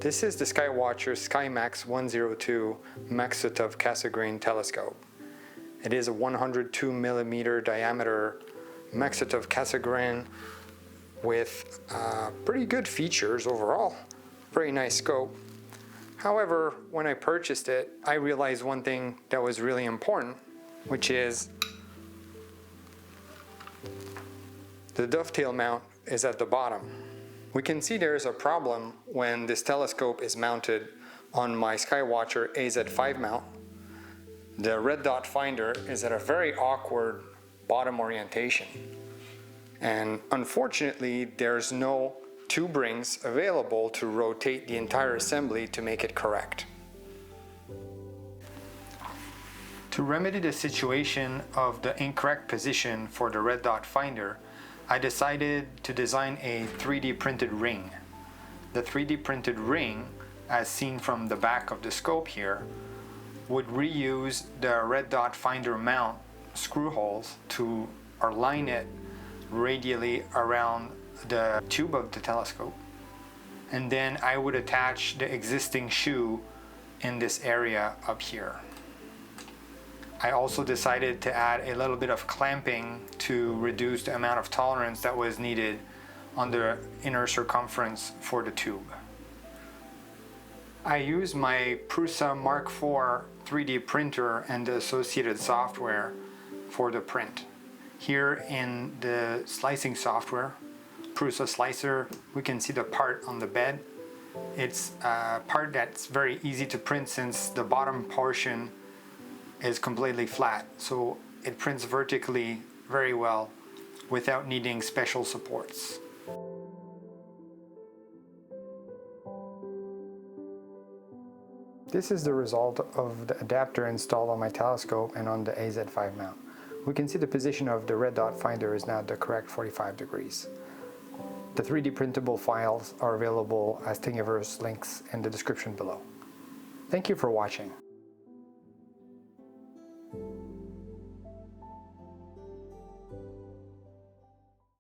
This is the SkyWatcher Skymax 102 Maxitov Cassegrain telescope. It is a 102mm diameter Maxitov Cassegrain with pretty good features overall. Very nice scope. However, when I purchased it, I realized one thing that was really important, which is the dovetail mount is at the bottom. We can see there is a problem when this telescope is mounted on my SkyWatcher AZ5 mount. The red dot finder is at a very awkward bottom orientation. And unfortunately, there's no tube rings available to rotate the entire assembly to make it correct. To remedy the situation of the incorrect position for the red dot finder, I decided to design a 3D printed ring. The 3D printed ring, as seen from the back of the scope here, would reuse the red dot finder mount screw holes to align it radially around the tube of the telescope. And then I would attach the existing shoe in this area up here. I also decided to add a little bit of clamping to reduce the amount of tolerance that was needed on the inner circumference for the tube. I used my Prusa Mark IV 3D printer and the associated software for the print. Here in the slicing software, Prusa Slicer, we can see the part on the bed. It's a part that's very easy to print since the bottom portion is completely flat, so it prints vertically very well without needing special supports. This is the result of the adapter installed on my telescope and on the AZ5 mount. We can see the position of the red dot finder is now at the correct 45 degrees. The 3D printable files are available as Thingiverse links in the description below. Thank you for watching.